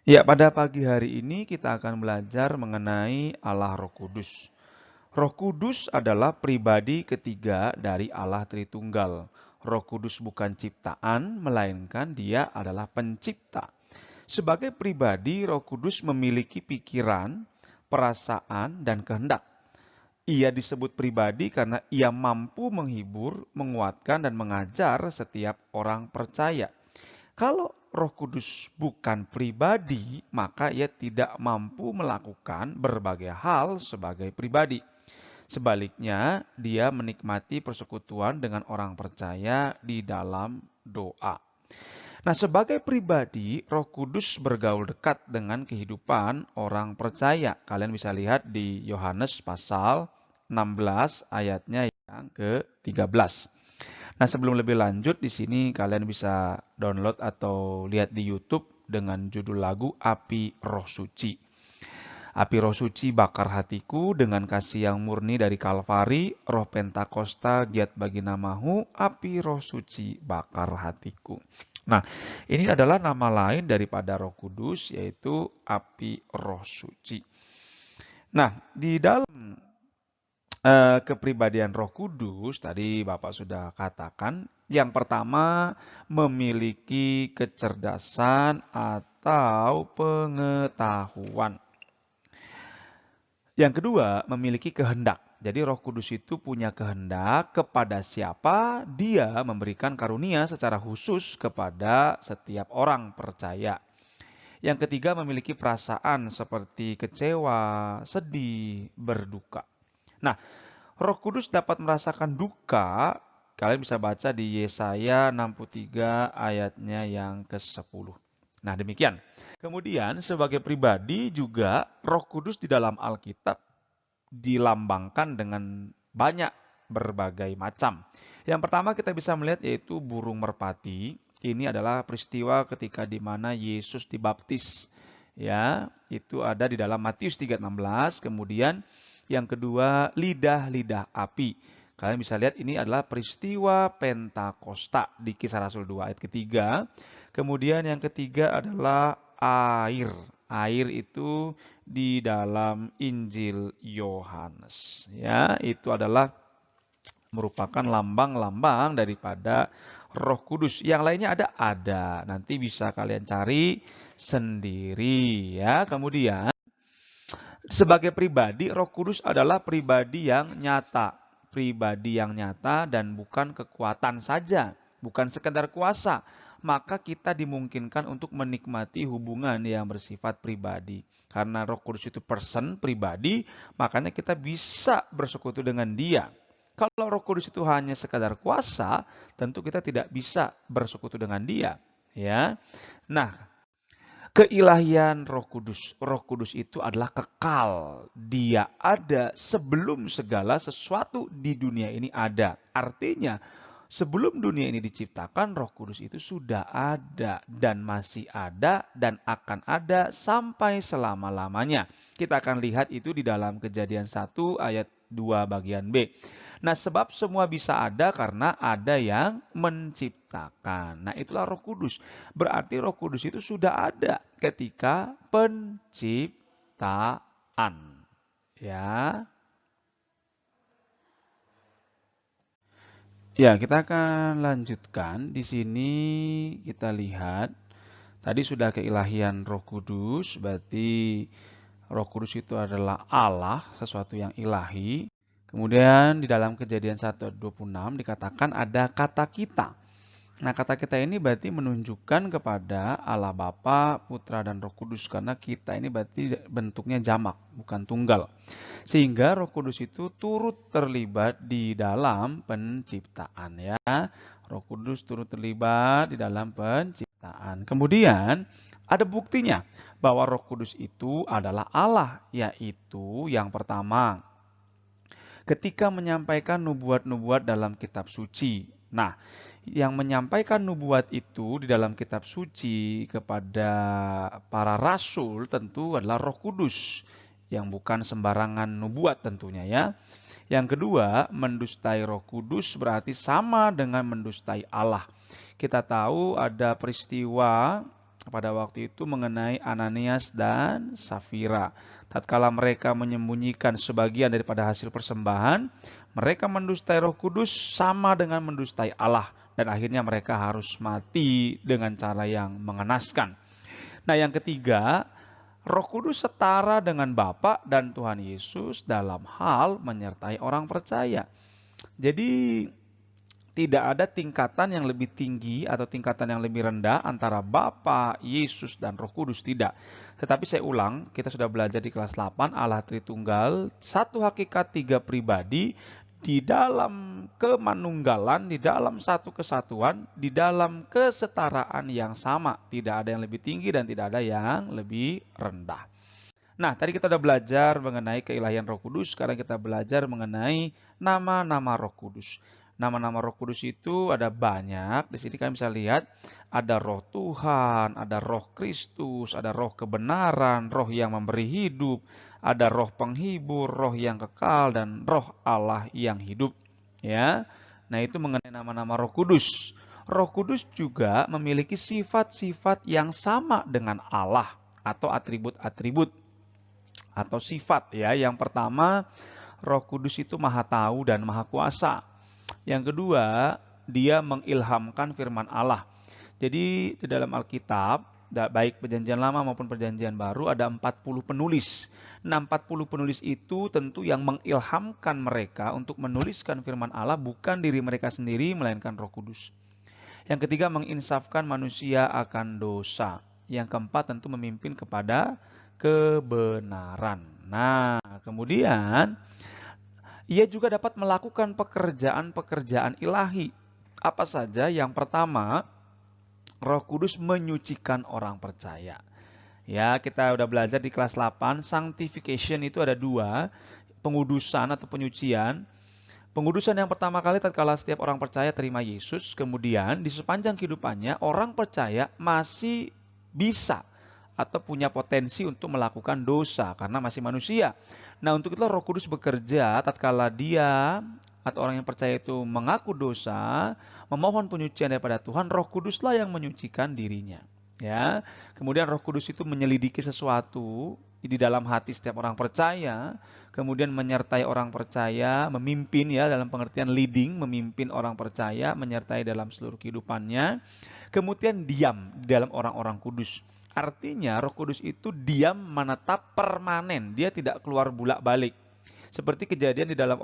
Ya, pada pagi hari ini kita akan belajar mengenai Allah Roh Kudus. Roh Kudus adalah pribadi ketiga dari Allah Tritunggal. Roh Kudus bukan ciptaan, melainkan Dia adalah pencipta. Sebagai pribadi, Roh Kudus memiliki pikiran, perasaan, dan kehendak. Ia disebut pribadi karena ia mampu menghibur, menguatkan, dan mengajar setiap orang percaya. Kalau Roh Kudus bukan pribadi, maka ia tidak mampu melakukan berbagai hal sebagai pribadi. Sebaliknya, dia menikmati persekutuan dengan orang percaya di dalam doa. Nah, sebagai pribadi, Roh Kudus bergaul dekat dengan kehidupan orang percaya. Kalian bisa lihat di Yohanes pasal 16 ayatnya yang ke-13. Nah, sebelum lebih lanjut, di sini kalian bisa download atau lihat di YouTube dengan judul lagu Api Roh Suci. Api Roh Suci bakar hatiku dengan kasih yang murni dari Kalvari, Roh Pentakosta giat bagi namamu, Api Roh Suci bakar hatiku. Nah, ini adalah nama lain daripada Roh Kudus, yaitu Api Roh Suci. Nah, di dalam kepribadian Roh Kudus, tadi Bapak sudah katakan, yang pertama memiliki kecerdasan atau pengetahuan. Yang kedua, memiliki kehendak. Jadi Roh Kudus itu punya kehendak kepada siapa dia memberikan karunia secara khusus kepada setiap orang percaya. Yang ketiga, memiliki perasaan seperti kecewa, sedih, berduka. Nah, Roh Kudus dapat merasakan duka. Kalian bisa baca di Yesaya 63 ayatnya yang ke-10. Nah, demikian. Kemudian sebagai pribadi juga Roh Kudus di dalam Alkitab dilambangkan dengan banyak berbagai macam. Yang pertama kita bisa melihat yaitu burung merpati. Ini adalah peristiwa ketika di mana Yesus dibaptis. Ya, itu ada di dalam Matius 3:16. Kemudian yang kedua, lidah-lidah api. Kalian bisa lihat ini adalah peristiwa Pentakosta di Kisah Rasul 2 ayat ketiga. Kemudian yang ketiga adalah air. Air itu di dalam Injil Yohanes. Ya, itu adalah merupakan lambang-lambang daripada Roh Kudus. Yang lainnya ada. Nanti bisa kalian cari sendiri ya. Kemudian sebagai pribadi, Roh Kudus adalah pribadi yang nyata. Pribadi yang nyata dan bukan kekuatan saja, bukan sekedar kuasa. Maka kita dimungkinkan untuk menikmati hubungan yang bersifat pribadi. Karena Roh Kudus itu person, pribadi, makanya kita bisa bersekutu dengan Dia. Kalau Roh Kudus itu hanya sekadar kuasa, tentu kita tidak bisa bersekutu dengan Dia, ya. Nah, keilahian Roh Kudus. Roh Kudus itu adalah kekal. Dia ada sebelum segala sesuatu di dunia ini ada. Artinya, sebelum dunia ini diciptakan, Roh Kudus itu sudah ada dan masih ada dan akan ada sampai selama-lamanya. Kita akan lihat itu di dalam Kejadian 1 ayat 2 bagian B. Nah, sebab semua bisa ada karena ada yang menciptakan. Nah, itulah Roh Kudus. Berarti Roh Kudus itu sudah ada ketika penciptaan. Ya. Ya, kita akan lanjutkan. Di sini kita lihat tadi sudah keilahian Roh Kudus, berarti Roh Kudus itu adalah Allah, sesuatu yang ilahi. Kemudian di dalam Kejadian 1:26 dikatakan ada kata kita. Nah, kata kita ini berarti menunjukkan kepada Allah Bapa, Putra, dan Roh Kudus karena kita ini berarti bentuknya jamak, bukan tunggal. Sehingga Roh Kudus itu turut terlibat di dalam penciptaan ya. Roh Kudus turut terlibat di dalam penciptaan. Kemudian ada buktinya bahwa Roh Kudus itu adalah Allah, yaitu yang pertama ketika menyampaikan nubuat-nubuat dalam kitab suci. Nah, yang menyampaikan nubuat itu di dalam kitab suci kepada para rasul tentu adalah Roh Kudus yang bukan sembarangan nubuat tentunya ya. Yang kedua, mendustai Roh Kudus berarti sama dengan mendustai Allah. Kita tahu ada peristiwa pada waktu itu mengenai Ananias dan Safira. Tatkala mereka menyembunyikan sebagian daripada hasil persembahan, mereka mendustai Roh Kudus sama dengan mendustai Allah, dan akhirnya mereka harus mati dengan cara yang mengenaskan. Nah, yang ketiga, Roh Kudus setara dengan Bapa dan Tuhan Yesus dalam hal menyertai orang percaya. Jadi tidak ada tingkatan yang lebih tinggi atau tingkatan yang lebih rendah antara Bapa, Yesus, dan Roh Kudus, tidak. Tetapi saya ulang, kita sudah belajar di kelas 8, Allah Tritunggal, satu hakikat, tiga pribadi, di dalam kemanunggalan, di dalam satu kesatuan, di dalam kesetaraan yang sama. Tidak ada yang lebih tinggi dan tidak ada yang lebih rendah. Nah, tadi kita sudah belajar mengenai keilahian Roh Kudus, sekarang kita belajar mengenai nama-nama Roh Kudus. Nama-nama Roh Kudus itu ada banyak. Di sini kalian bisa lihat ada Roh Tuhan, ada Roh Kristus, ada Roh kebenaran, Roh yang memberi hidup, ada Roh penghibur, Roh yang kekal, dan Roh Allah yang hidup. Ya, nah itu mengenai nama-nama Roh Kudus. Roh Kudus juga memiliki sifat-sifat yang sama dengan Allah atau atribut-atribut atau sifat. Ya, yang pertama, Roh Kudus itu Maha Tahu dan Maha Kuasa. Yang kedua, dia mengilhamkan firman Allah. Jadi di dalam Alkitab, baik perjanjian lama maupun perjanjian baru, ada 40 penulis. Nah, 40 penulis itu tentu yang mengilhamkan mereka untuk menuliskan firman Allah bukan diri mereka sendiri, melainkan Roh Kudus. Yang ketiga, menginsafkan manusia akan dosa. Yang keempat, tentu memimpin kepada kebenaran. Nah, kemudian ia juga dapat melakukan pekerjaan-pekerjaan ilahi. Apa saja? Yang pertama, Roh Kudus menyucikan orang percaya. Ya, kita udah belajar di kelas 8, sanctification itu ada dua, pengudusan atau penyucian. Pengudusan yang pertama kali tatkala setiap orang percaya terima Yesus, kemudian di sepanjang kehidupannya orang percaya masih bisa atau punya potensi untuk melakukan dosa karena masih manusia. Nah, untuk itulah Roh Kudus bekerja tatkala dia atau orang yang percaya itu mengaku dosa, memohon penyucian daripada Tuhan, Roh Kuduslah yang menyucikan dirinya. Ya, kemudian Roh Kudus itu menyelidiki sesuatu di dalam hati setiap orang percaya, kemudian menyertai orang percaya, memimpin, ya, dalam pengertian leading, memimpin orang percaya, menyertai dalam seluruh kehidupannya, kemudian diam di dalam orang-orang kudus. Artinya Roh Kudus itu diam, menetap, permanen. Dia tidak keluar bulak-balik. Seperti kejadian di dalam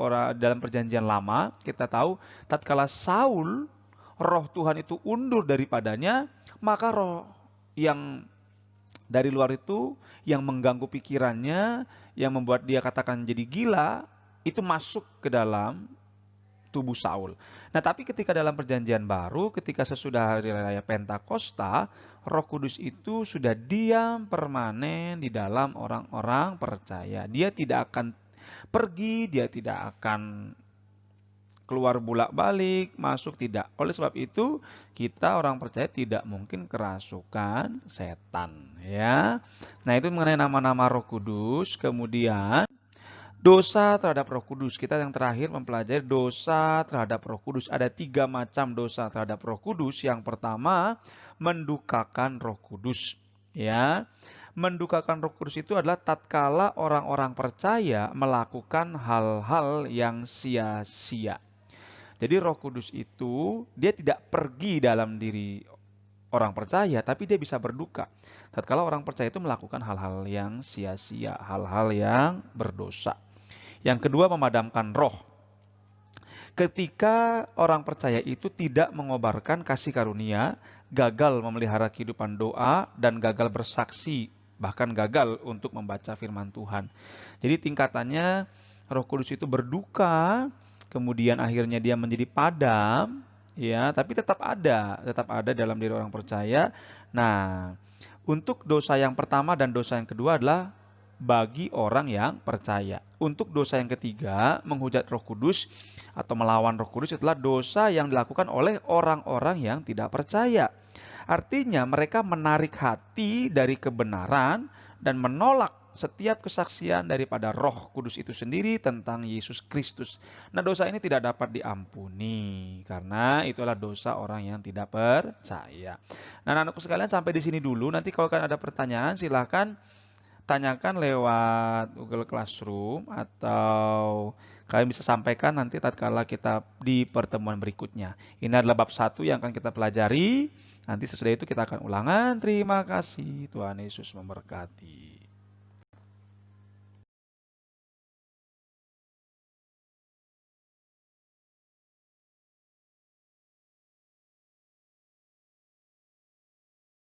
perjanjian lama, kita tahu tatkala Saul, Roh Tuhan itu undur daripadanya, maka roh yang dari luar itu yang mengganggu pikirannya, yang membuat dia katakan jadi gila, itu masuk ke dalam tubuh Saul. Nah, tapi ketika dalam perjanjian baru, ketika sesudah hari raya Pentakosta, Roh Kudus itu sudah diam permanen di dalam orang-orang percaya. Dia tidak akan pergi, dia tidak akan keluar bulak-balik, masuk, tidak. Oleh sebab itu, kita orang percaya tidak mungkin kerasukan setan, ya. Nah, itu mengenai nama-nama Roh Kudus. Kemudian dosa terhadap Roh Kudus. Kita yang terakhir mempelajari dosa terhadap Roh Kudus. Ada 3 macam dosa terhadap Roh Kudus. Yang pertama, mendukakan Roh Kudus. Ya, mendukakan Roh Kudus itu adalah tatkala orang-orang percaya melakukan hal-hal yang sia-sia. Jadi Roh Kudus itu dia tidak pergi dalam diri orang percaya, tapi dia bisa berduka. Tatkala orang percaya itu melakukan hal-hal yang sia-sia, hal-hal yang berdosa. Yang kedua, memadamkan roh. Ketika orang percaya itu tidak mengobarkan kasih karunia, gagal memelihara kehidupan doa, dan gagal bersaksi, bahkan gagal untuk membaca firman Tuhan. Jadi tingkatannya Roh Kudus itu berduka, kemudian akhirnya dia menjadi padam, ya, tapi tetap ada dalam diri orang percaya. Nah, untuk dosa yang pertama dan dosa yang kedua adalah bagi orang yang percaya. Untuk dosa yang ketiga, menghujat Roh Kudus atau melawan Roh Kudus, itulah dosa yang dilakukan oleh orang-orang yang tidak percaya. Artinya mereka menarik hati dari kebenaran dan menolak setiap kesaksian daripada Roh Kudus itu sendiri tentang Yesus Kristus. Nah, dosa ini tidak dapat diampuni karena itulah dosa orang yang tidak percaya. Nah, anak-anakku sekalian sampai di sini dulu. Nanti kalau kalian ada pertanyaan silahkan tanyakan lewat Google Classroom atau kalian bisa sampaikan nanti tatkala kita di pertemuan berikutnya. Ini adalah bab 1 yang akan kita pelajari. Nanti sesudah itu kita akan ulangan. Terima kasih. Tuhan Yesus memberkati.